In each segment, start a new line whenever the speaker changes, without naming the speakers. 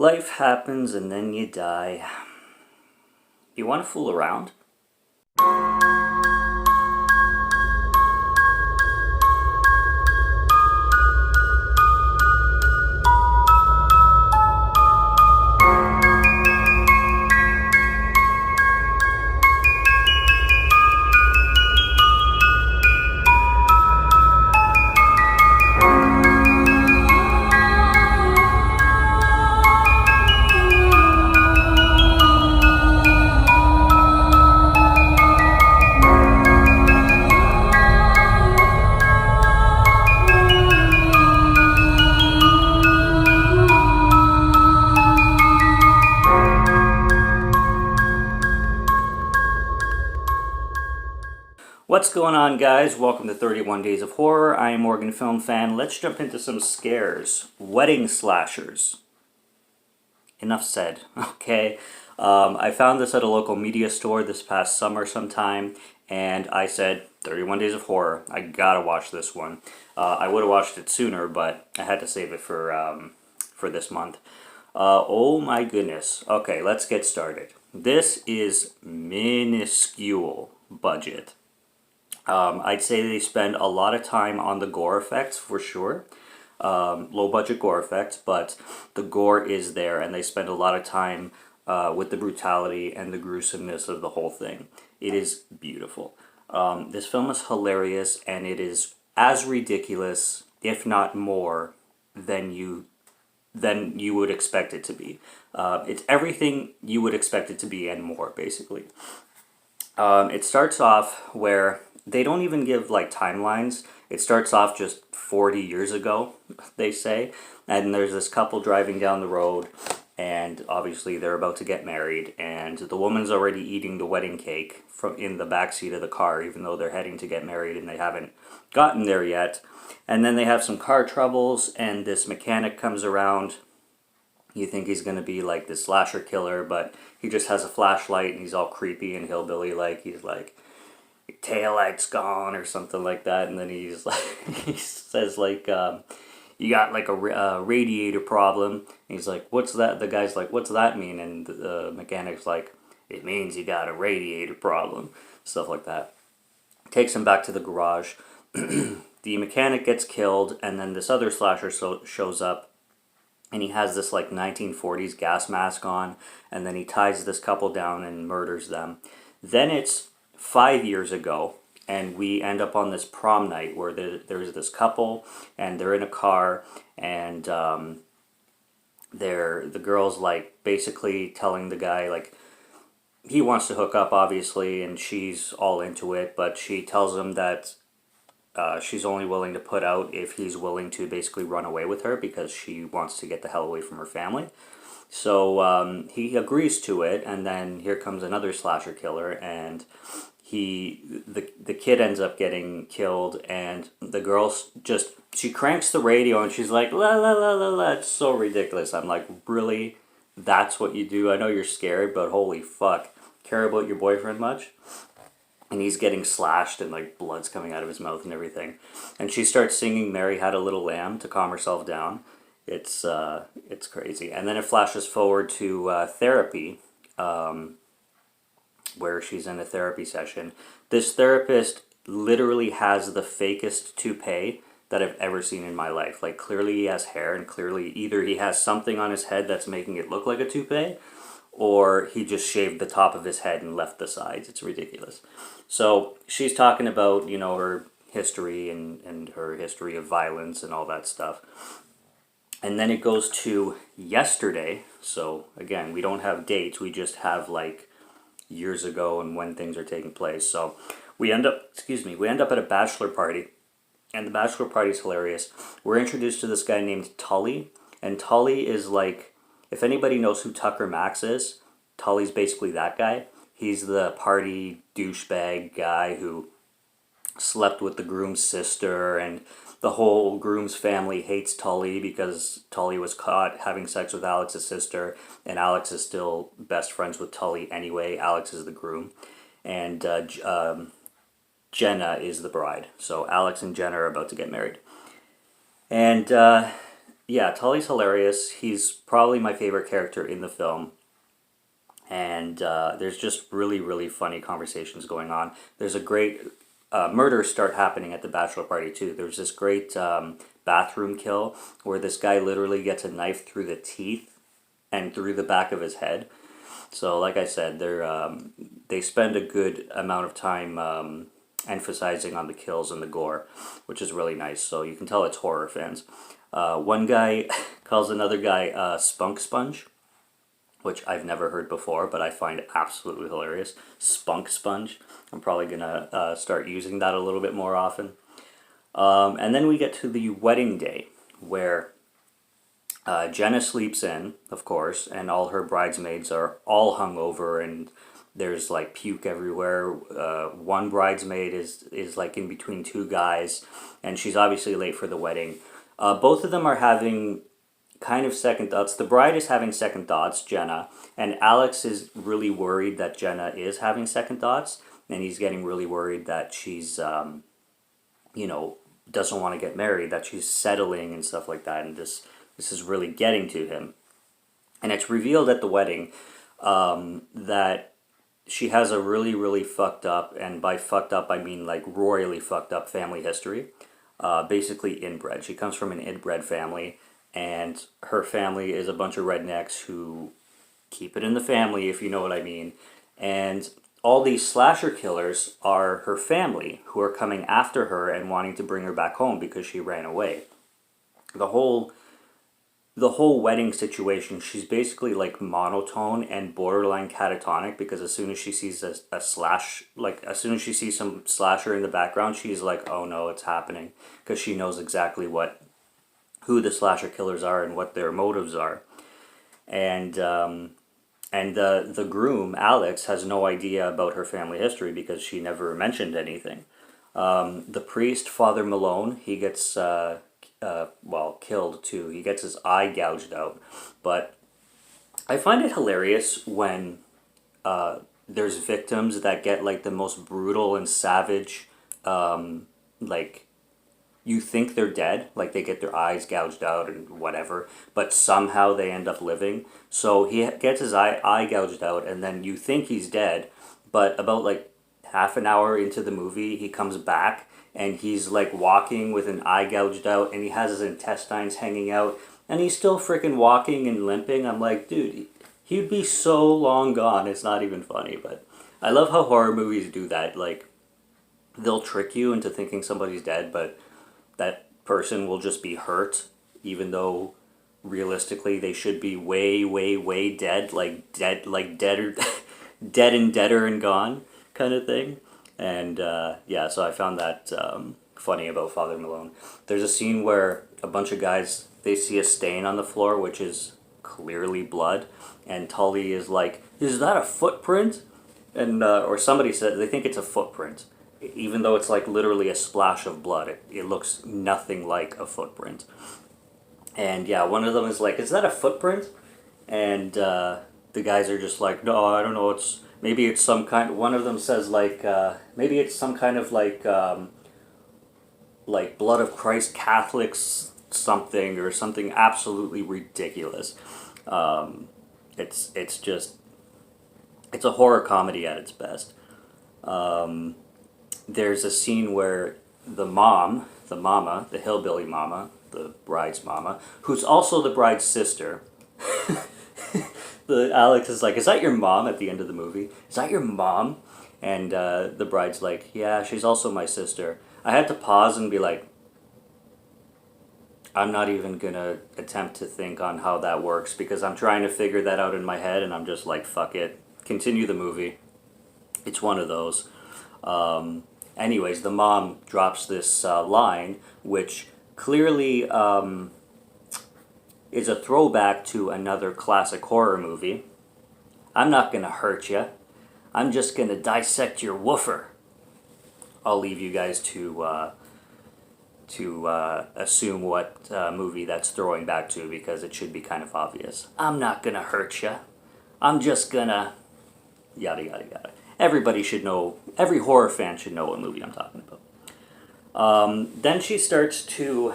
Life happens and then you die. You want to fool around? What's going on, guys? Welcome to 31 Days of Horror. I am Morgan Film Fan. Let's jump into some scares. Wedding slashers. Enough said, okay? I found this at a local media store this past summer sometime, and I said, 31 Days of Horror, I gotta watch this one. I would have watched it sooner, but I had to save it for this month. Oh my goodness. Okay, let's get started. This is minuscule budget. I'd say they spend a lot of time on the gore effects for sure. Low budget gore effects, but the gore is there, and they spend a lot of time with the brutality and the gruesomeness of the whole thing. It is beautiful. This film is hilarious, and it is as ridiculous, if not more, than you would expect it to be. It's everything you would expect it to be and more, basically. It starts off where they don't even give like timelines. It starts off just 40 years ago, they say, and there's this couple driving down the road, and obviously they're about to get married, and the woman's already eating the wedding cake from in the backseat of the car, even though they're heading to get married and they haven't gotten there yet. And then they have some car troubles, and this mechanic comes around. You think he's going to be like this slasher killer, but he just has a flashlight and he's all creepy and hillbilly-like. He's like, your taillight's gone or something like that. And then he's like, he says like, you got like a radiator problem. And he's like, what's that? The guy's like, what's that mean? And the mechanic's like, it means you got a radiator problem. Stuff like that. Takes him back to the garage. The mechanic gets killed, and then this other slasher shows up. And he has this like 1940s gas mask on, and then he ties this couple down and murders them. Then it's 5 years ago, and we end up on this prom night where there's this couple, and they're in a car, and the girl's like basically telling the guy like he wants to hook up, obviously, and she's all into it, but she tells him that she's only willing to put out if he's willing to basically run away with her because she wants to get the hell away from her family. So he agrees to it, and then here comes another slasher killer, and the kid ends up getting killed, and the girl she cranks the radio and she's like, la la la la la. It's so ridiculous. I'm like, really? That's what you do? I know you're scared, but holy fuck. Care about your boyfriend much? And he's getting slashed and like blood's coming out of his mouth and everything. And she starts singing Mary Had a Little Lamb to calm herself down. It's crazy. And then it flashes forward to therapy, where she's in a therapy session. This therapist literally has the fakest toupee that I've ever seen in my life. Like, clearly he has hair, and clearly either he has something on his head that's making it look like a toupee, or he just shaved the top of his head and left the sides. It's ridiculous. So she's talking about, her history and her history of violence and all that stuff. And then it goes to yesterday. So again, we don't have dates. We just have like years ago and when things are taking place. So we end up at a bachelor party. And the bachelor party is hilarious. We're introduced to this guy named Tully. And Tully is like, if anybody knows who Tucker Max is, Tully's basically that guy. He's the party douchebag guy who slept with the groom's sister, and the whole groom's family hates Tully because Tully was caught having sex with Alex's sister, and Alex is still best friends with Tully anyway. Alex is the groom, and Jenna is the bride. So Alex and Jenna are about to get married. And yeah, Tully's hilarious. He's probably my favorite character in the film. And there's just really, really funny conversations going on. There's a great murders start happening at the bachelor party too. There's this great bathroom kill where this guy literally gets a knife through the teeth and through the back of his head. So, like I said, they spend a good amount of time emphasizing on the kills and the gore, which is really nice. So you can tell it's horror fans. One guy calls another guy Spunk Sponge, which I've never heard before, but I find absolutely hilarious. Spunk Sponge. I'm probably gonna start using that a little bit more often. And then we get to the wedding day, where Jenna sleeps in, of course, and all her bridesmaids are all hungover, and there's like puke everywhere. One bridesmaid is like in between two guys, and she's obviously late for the wedding. Both of them are having kind of second thoughts. The bride is having second thoughts, Jenna, and Alex is really worried that Jenna is having second thoughts, and he's getting really worried that she's, you know, doesn't want to get married, that she's settling and stuff like that, and this is really getting to him. And it's revealed at the wedding that she has a really, really fucked up, and by fucked up I mean like royally fucked up family history. Basically inbred. She comes from an inbred family, and her family is a bunch of rednecks who keep it in the family, if you know what I mean. And all these slasher killers are her family who are coming after her and wanting to bring her back home because she ran away. The whole wedding situation, she's basically like monotone and borderline catatonic, because as soon as she sees a slash, like as soon as she sees some slasher in the background, she's like, oh no, it's happening, because she knows exactly who the slasher killers are and what their motives are. And the groom, Alex, has no idea about her family history because she never mentioned anything. The priest, Father Malone, he gets killed too. He gets his eye gouged out. But I find it hilarious when there's victims that get like the most brutal and savage, like, you think they're dead, like they get their eyes gouged out and whatever, but somehow they end up living. So he gets his eye gouged out, and then you think he's dead, but about like half an hour into the movie, he comes back and he's like walking with an eye gouged out, and he has his intestines hanging out, and he's still freaking walking and limping. I'm like, dude, he'd be so long gone. It's not even funny, but I love how horror movies do that. Like, they'll trick you into thinking somebody's dead, but that person will just be hurt, even though realistically they should be way, way, way dead, like deader, dead and deader and gone, kind of thing. And yeah, so I found that funny about Father Malone. There's a scene where a bunch of guys, they see a stain on the floor, which is clearly blood, and Tully is like, "Is that a footprint?" And or somebody said they think it's a footprint, even though it's like literally a splash of blood. It looks nothing like a footprint. And yeah, one of them is like, "Is that a footprint?" And the guys are just like, "No, I don't know. Maybe it's some kind." One of them says like, "Maybe it's some kind of like blood of Christ Catholics something, or something absolutely ridiculous." It's just, it's a horror comedy at its best. There's a scene where the mama, the hillbilly mama, the bride's mama, who's also the bride's sister. The Alex is like, "Is that your mom?" At the end of the movie, "Is that your mom?" And the bride's like, "Yeah, she's also my sister." I had to pause and be like, I'm not even gonna attempt to think on how that works, because I'm trying to figure that out in my head, and I'm just like, fuck it, continue the movie. It's one of those. Anyways, the mom drops this line, which clearly is a throwback to another classic horror movie. "I'm not gonna hurt you. I'm just gonna dissect your woofer." I'll leave you guys to assume what movie that's throwing back to, because it should be kind of obvious. "I'm not gonna hurt you. I'm just gonna..." Yada yada yada. Everybody should know, every horror fan should know what movie I'm talking about. Then she starts to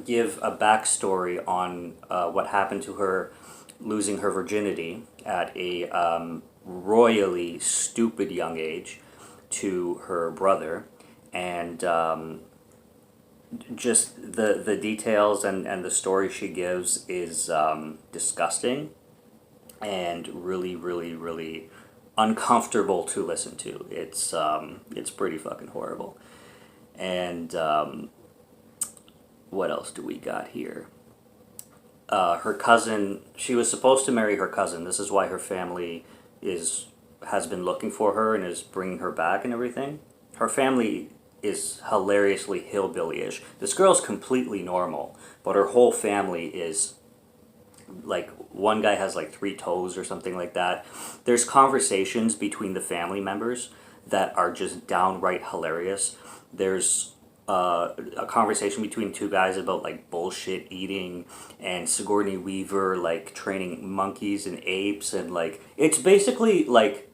give a backstory on what happened to her losing her virginity at a royally stupid young age to her brother, and just the details and the story she gives is disgusting and really, really, really uncomfortable to listen to. It's pretty fucking horrible. And what else do we got here? Her cousin. She was supposed to marry her cousin. This is why her family is has been looking for her and is bringing her back and everything. Her family is hilariously hillbilly-ish. This girl's completely normal, but her whole family is like, one guy has like three toes or something like that. There's conversations between the family members that are just downright hilarious. There's a conversation between two guys about like bullshit eating, and Sigourney Weaver like training monkeys and apes, and like it's basically like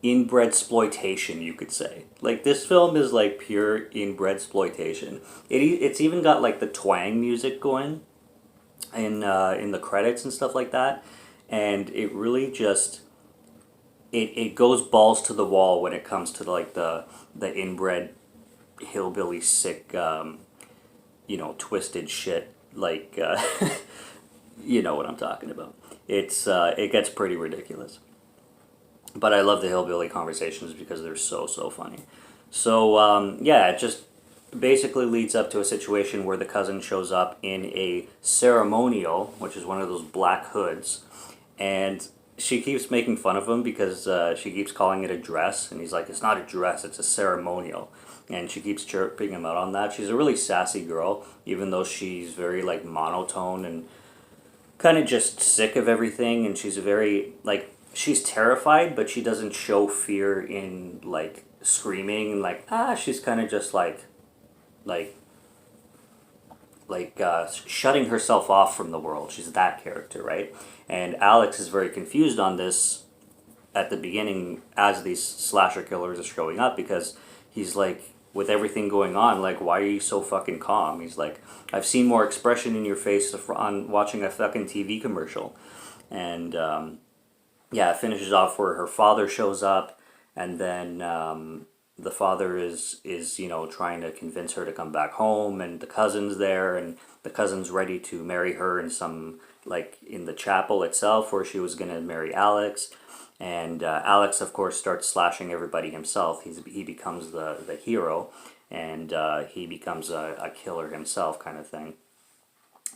inbred exploitation, you could say. Like, this film is like pure inbred exploitation. It's even got like the twang music going in the credits and stuff like that, and it really just it goes balls to the wall when it comes to like the inbred hillbilly sick twisted shit, like you know what I'm talking about. It gets pretty ridiculous, but I love the hillbilly conversations because they're so funny. So yeah, it just basically leads up to a situation where the cousin shows up in a ceremonial, which is one of those black hoods, and she keeps making fun of him because she keeps calling it a dress, and he's like, "It's not a dress, it's a ceremonial." And she keeps chirping him out on that. She's a really sassy girl, even though she's very like monotone and kind of just sick of everything, and she's very like she's terrified, but she doesn't show fear in like screaming, like she's kind of just like shutting herself off from the world. She's that character, right? And Alex is very confused on this at the beginning as these slasher killers are showing up, because he's like, with everything going on, like, why are you so fucking calm? He's like, I've seen more expression in your face on watching a fucking TV commercial. And yeah, it finishes off where her father shows up, and then the father is trying to convince her to come back home, and the cousin's there, and the cousin's ready to marry her in some, like, in the chapel itself where she was gonna marry Alex. And Alex, of course, starts slashing everybody himself. He becomes the hero, and he becomes a killer himself, kind of thing.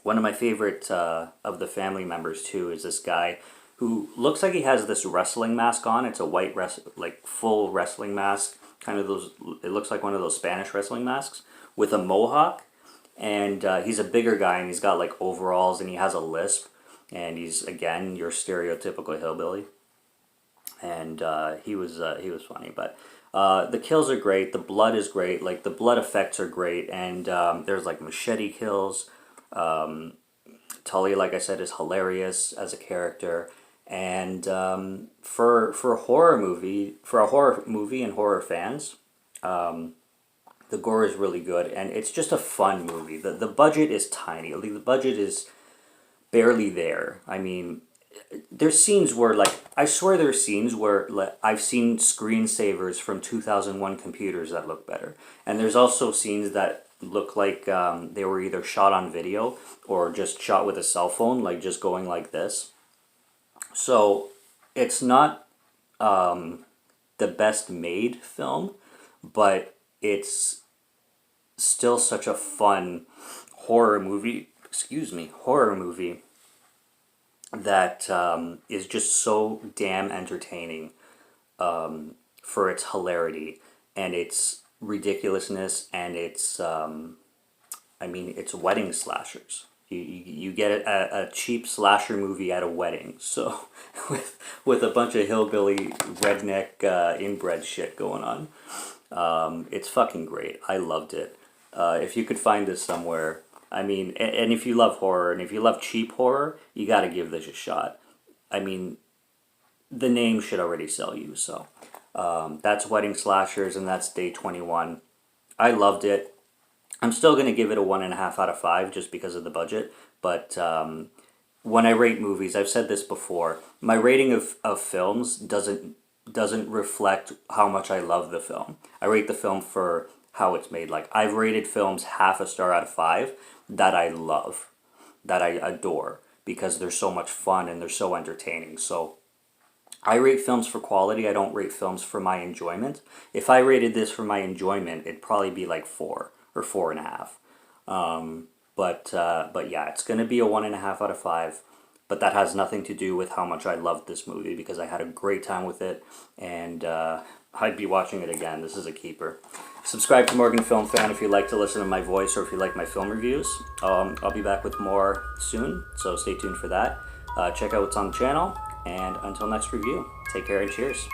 One of my favorite of the family members too is this guy who looks like he has this wrestling mask on. It's a white like full wrestling mask, kind of those. It looks like one of those Spanish wrestling masks with a mohawk, and he's a bigger guy, and he's got like overalls, and he has a lisp, and he's again your stereotypical hillbilly. And he was funny, but the kills are great. The blood is great. Like, the blood effects are great, and there's like machete kills. Tully, like I said, is hilarious as a character, and for a horror movie and horror fans, the gore is really good, and it's just a fun movie. The budget is tiny. Like, the budget is barely there. I mean, there's scenes where, like, I swear there's scenes where, like, I've seen screensavers from 2001 computers that look better, and there's also scenes that look like they were either shot on video or just shot with a cell phone, like just going like this. So it's not the best made film, but it's still such a fun horror movie. Excuse me, horror movie that is just so damn entertaining for its hilarity and its ridiculousness, and its it's wedding slashers. You get a cheap slasher movie at a wedding, so with a bunch of hillbilly redneck inbred shit going on. It's fucking great. I loved it. If you could find this somewhere, I mean, and if you love horror, and if you love cheap horror, you got to give this a shot. I mean, the name should already sell you. So that's Wedding Slashers, and that's Day 21. I loved it. I'm still going to give it a 1.5 out of 5 just because of the budget. But when I rate movies, I've said this before, my rating of films doesn't reflect how much I love the film. I rate the film for how it's made. Like, I've rated films half a star out of 5 that I love, that I adore, because they're so much fun and they're so entertaining. So I rate films for quality. I don't rate films for my enjoyment. If I rated this for my enjoyment, it'd probably be like 4 or 4.5. But yeah, it's gonna be a 1.5 out of 5. But that has nothing to do with how much I loved this movie, because I had a great time with it, and I'd be watching it again. This is a keeper. Subscribe to Morgan Film Fan if you like to listen to my voice or if you like my film reviews. I'll be back with more soon, so stay tuned for that. Check out what's on the channel, and until next review, take care and cheers.